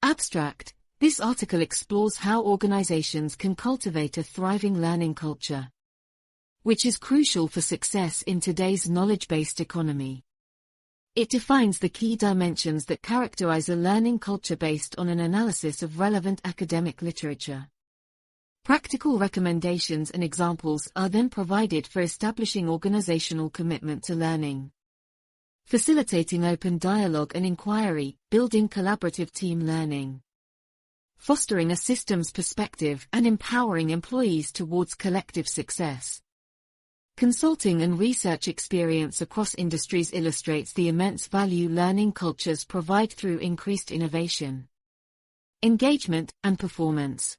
Abstract. This article explores how organizations can cultivate a thriving learning culture, which is crucial for success in today's knowledge-based economy. It defines the key dimensions that characterize a learning culture based on an analysis of relevant academic literature. Practical recommendations and examples are then provided for establishing organizational commitment to learning, facilitating open dialogue and inquiry, building collaborative team learning, fostering a systems perspective, and empowering employees towards collective success. Consulting and research experience across industries illustrates the immense value learning cultures provide through increased innovation, engagement, and performance.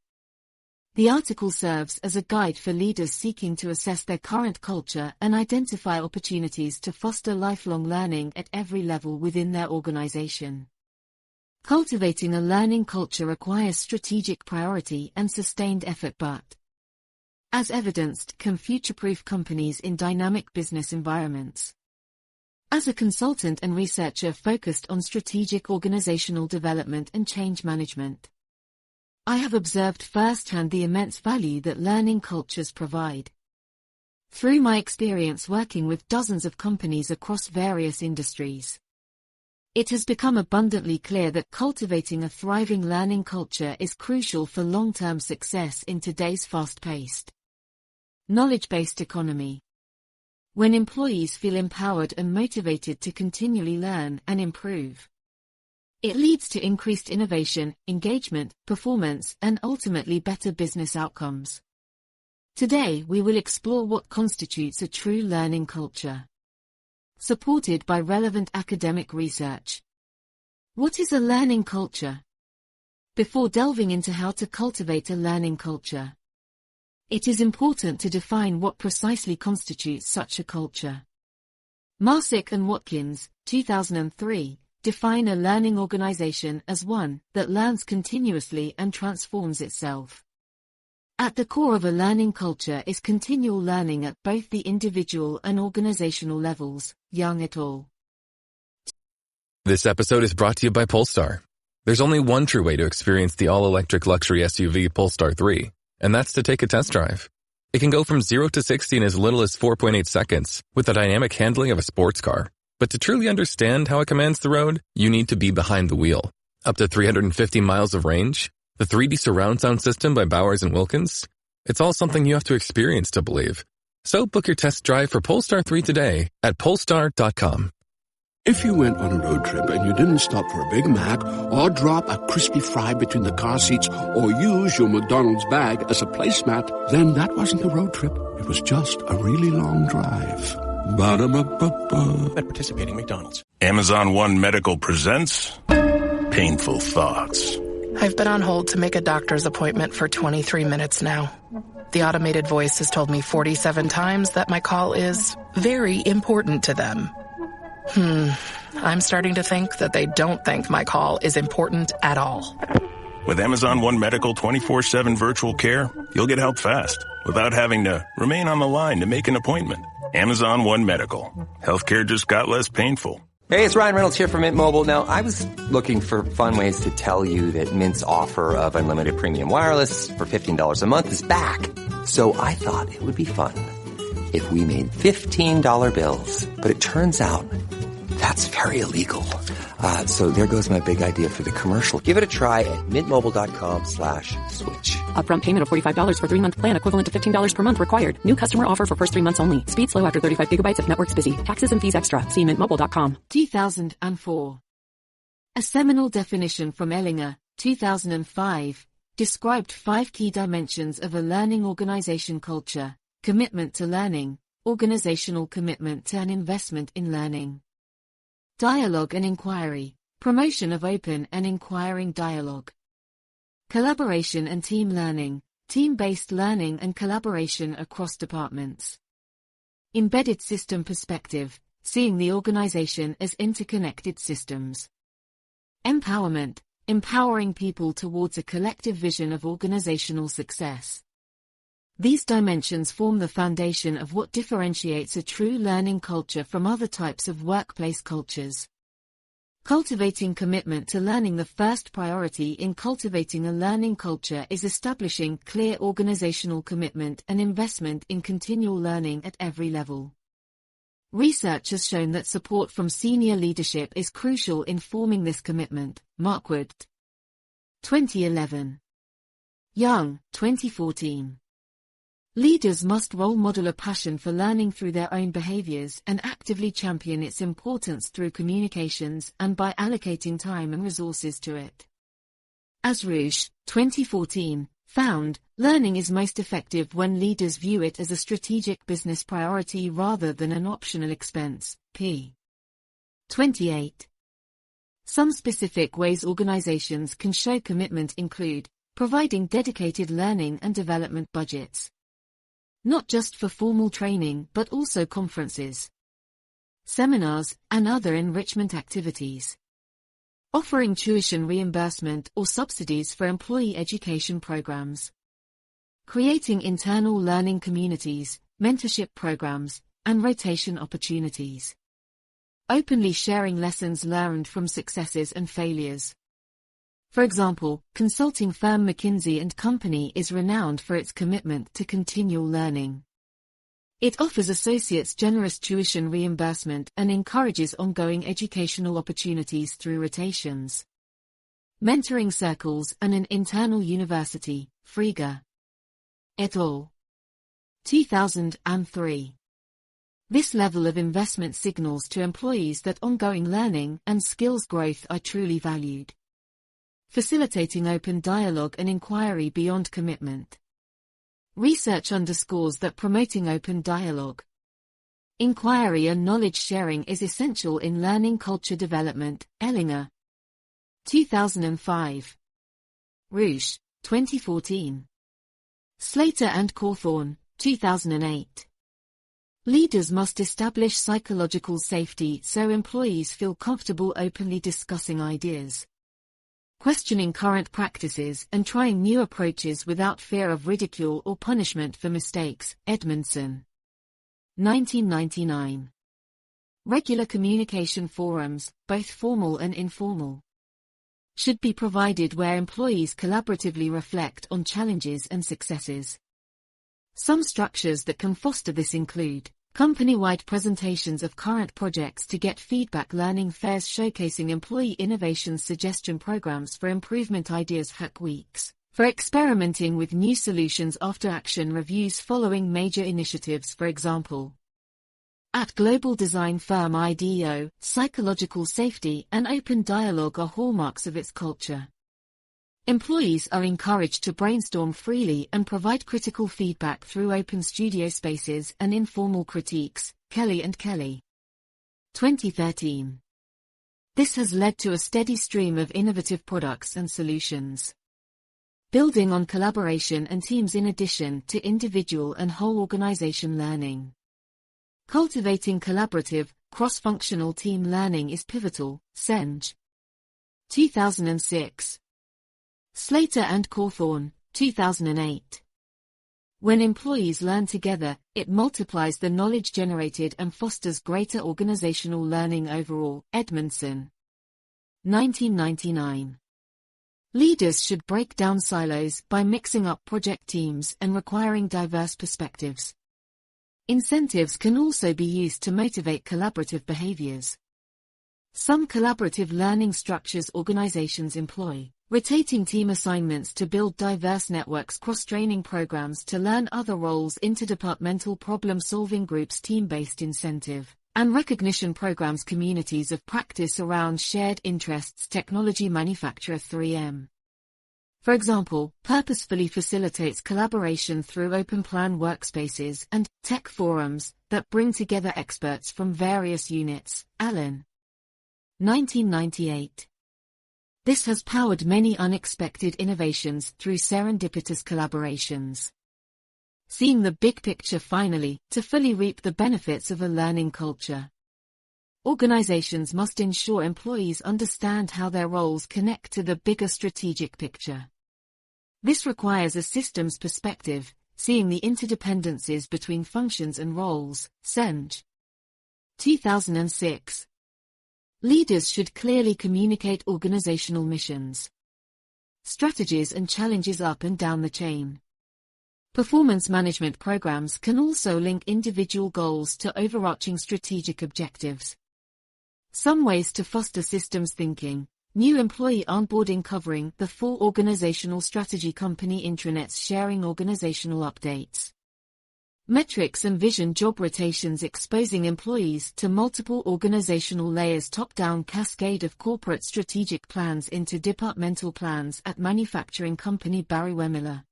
The article serves as a guide for leaders seeking to assess their current culture and identify opportunities to foster lifelong learning at every level within their organization. Cultivating a learning culture requires strategic priority and sustained effort, but, as evidenced, can future-proof companies in dynamic business environments. As a consultant and researcher focused on strategic organizational development and change management, I have observed firsthand the immense value that learning cultures provide. Through my experience working with dozens of companies across various industries, it has become abundantly clear that cultivating a thriving learning culture is crucial for long-term success in today's fast-paced, knowledge-based economy. When employees feel empowered and motivated to continually learn and improve, it leads to increased innovation, engagement, performance, and ultimately better business outcomes. Today we will explore what constitutes a true learning culture, supported by relevant academic research. What is a learning culture? Before delving into how to cultivate a learning culture, it is important to define what precisely constitutes such a culture. Marsick and Watkins, 2003, define a learning organization as one that learns continuously and transforms itself. At the core of a learning culture is continual learning at both the individual and organizational levels. Young et al. This episode is brought to you by Polestar. There's only one true way to experience the all-electric luxury SUV Polestar 3, and that's to take a test drive. It can go from 0 to 60 in as little as 4.8 seconds with the dynamic handling of a sports car. But to truly understand how it commands the road, you need to be behind the wheel. Up to 350 miles of range, the 3D surround sound system by Bowers & Wilkins. It's all something you have to experience to believe. So book your test drive for Polestar 3 today at Polestar.com. If you went on a road trip and you didn't stop for a Big Mac or drop a crispy fry between the car seats or use your McDonald's bag as a placemat, then that wasn't a road trip. It was just a really long drive. Ba-da-ba-ba-ba. At participating McDonald's. Amazon One Medical presents Painful Thoughts. I've been on hold to make a doctor's appointment for 23 minutes now. The automated voice has told me 47 times that my call is very important to them. I'm starting to think that they don't think my call is important at all. With Amazon One Medical 24/7 virtual care, you'll get help fast without having to remain on the line to make an appointment. Amazon One Medical. Healthcare just got less painful. Hey, it's Ryan Reynolds here from Mint Mobile. Now, I was looking for fun ways to tell you that Mint's offer of unlimited premium wireless for $15 a month is back. So I thought it would be fun if we made $15 bills. But it turns out that's very illegal. So there goes my big idea for the commercial. Give it a try at mintmobile.com/switch. Upfront payment of $45 for 3-month plan equivalent to $15 per month required. New customer offer for first 3 months only. Speed slow after 35 gigabytes if network's busy. Taxes and fees extra. See mintmobile.com. 2004. A seminal definition from Ellinger, 2005, described 5 key dimensions of a learning organization culture: commitment to learning, organizational commitment to an investment in learning, dialogue and inquiry, promotion of open and inquiring dialogue, collaboration and team learning, team-based learning and collaboration across departments, embedded system perspective, seeing the organization as interconnected systems, empowerment, empowering people towards a collective vision of organizational success. These dimensions form the foundation of what differentiates a true learning culture from other types of workplace cultures. Cultivating commitment to learning. The first priority in cultivating a learning culture is establishing clear organizational commitment and investment in continual learning at every level. Research has shown that support from senior leadership is crucial in forming this commitment. Markwood, 2011. Young, 2014. Leaders must role model a passion for learning through their own behaviors and actively champion its importance through communications and by allocating time and resources to it. As Rouge, 2014, found, learning is most effective when leaders view it as a strategic business priority rather than an optional expense. p. 28. Some specific ways organizations can show commitment include providing dedicated learning and development budgets, not just for formal training but also conferences, seminars, and other enrichment activities. Offering tuition reimbursement or subsidies for employee education programs. Creating internal learning communities, mentorship programs, and rotation opportunities. Openly sharing lessons learned from successes and failures. For example, consulting firm McKinsey & Company is renowned for its commitment to continual learning. It offers associates generous tuition reimbursement and encourages ongoing educational opportunities through rotations. Mentoring circles and an internal university. Frieger et al. 2003. This level of investment signals to employees that ongoing learning and skills growth are truly valued. Facilitating open dialogue and inquiry beyond commitment. Research underscores that promoting open dialogue, inquiry and knowledge sharing is essential in learning culture development. Ellinger, 2005. Rouge, 2014. Slater and Cawthorne, 2008. Leaders must establish psychological safety so employees feel comfortable openly discussing ideas, questioning current practices and trying new approaches without fear of ridicule or punishment for mistakes. Edmondson, 1999. Regular communication forums, both formal and informal, should be provided where employees collaboratively reflect on challenges and successes. Some structures that can foster this include company-wide presentations of current projects to get feedback, learning fairs showcasing employee innovations, suggestion programs for improvement, ideas, hack weeks for experimenting with new solutions, after action reviews following major initiatives. For example, at global design firm IDEO, psychological safety and open dialogue are hallmarks of its culture. Employees are encouraged to brainstorm freely and provide critical feedback through open studio spaces and informal critiques. Kelly and Kelly, 2013. This has led to a steady stream of innovative products and solutions, building on collaboration and teams in addition to individual and whole organization learning. Cultivating collaborative, cross-functional team learning is pivotal. Senge, 2006. Slater and Cawthorne, 2008. When employees learn together, it multiplies the knowledge generated and fosters greater organizational learning overall. Edmondson, 1999. Leaders should break down silos by mixing up project teams and requiring diverse perspectives. Incentives can also be used to motivate collaborative behaviors. Some collaborative learning structures organizations employ rotating team assignments to build diverse networks, cross-training programs to learn other roles, interdepartmental problem-solving groups, team-based incentive and recognition programs, communities of practice around shared interests. Technology manufacturer 3M, for example, purposefully facilitates collaboration through open plan workspaces and tech forums that bring together experts from various units. Allen, 1998. This has powered many unexpected innovations through serendipitous collaborations. Seeing the big picture finally, to fully reap the benefits of a learning culture. Organizations must ensure employees understand how their roles connect to the bigger strategic picture. This requires a systems perspective, seeing the interdependencies between functions and roles. Senge, 2006. Leaders should clearly communicate organizational missions, strategies and challenges up and down the chain. Performance management programs can also link individual goals to overarching strategic objectives. Some ways to foster systems thinking. New employee onboarding covering the full organizational strategy, company intranets sharing organizational updates. Metrics and vision, job rotations exposing employees to multiple organizational layers, top-down cascade of corporate strategic plans into departmental plans at manufacturing company Barry Wemiller.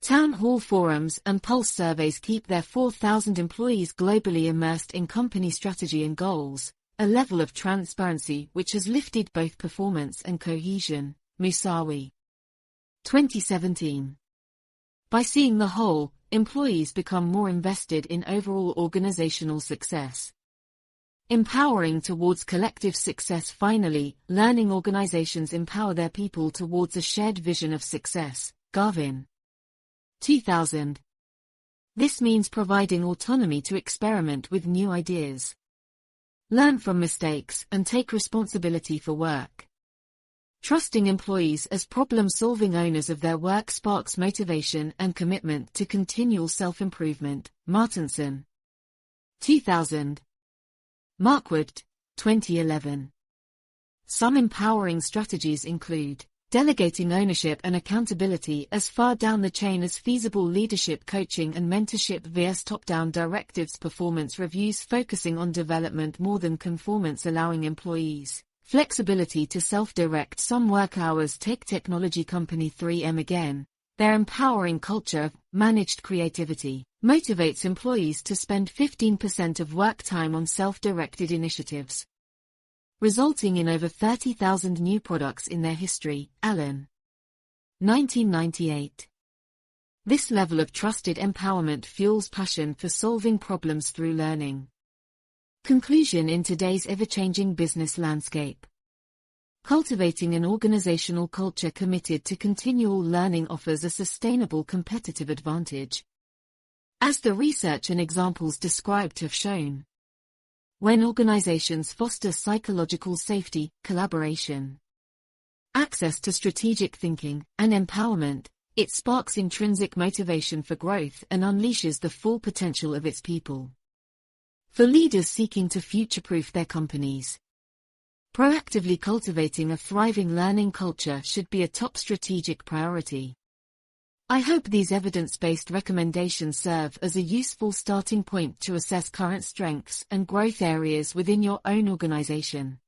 Town hall forums and pulse surveys keep their 4,000 employees globally immersed in company strategy and goals, a level of transparency which has lifted both performance and cohesion. Musawi. 2017. By seeing the whole, employees become more invested in overall organizational success. Empowering towards collective success. Finally, learning organizations empower their people towards a shared vision of success. Garvin. 2000. This means providing autonomy to experiment with new ideas, learn from mistakes, and take responsibility for work. Trusting employees as problem-solving owners of their work sparks motivation and commitment to continual self-improvement. Martinson. 2000. Markwood. 2011. Some empowering strategies include delegating ownership and accountability as far down the chain as feasible, leadership coaching and mentorship vs top-down directives, performance reviews focusing on development more than conformance, allowing employees flexibility to self-direct some work hours. Take technology company 3M again. Their empowering culture of managed creativity motivates employees to spend 15% of work time on self-directed initiatives, resulting in over 30,000 new products in their history. Allen. 1998. This level of trusted empowerment fuels passion for solving problems through learning. Conclusion: in today's ever-changing business landscape, cultivating an organizational culture committed to continual learning offers a sustainable competitive advantage, as the research and examples described have shown. When organizations foster psychological safety, collaboration, access to strategic thinking, and empowerment, it sparks intrinsic motivation for growth and unleashes the full potential of its people. For leaders seeking to future-proof their companies, proactively cultivating a thriving learning culture should be a top strategic priority. I hope these evidence-based recommendations serve as a useful starting point to assess current strengths and growth areas within your own organization.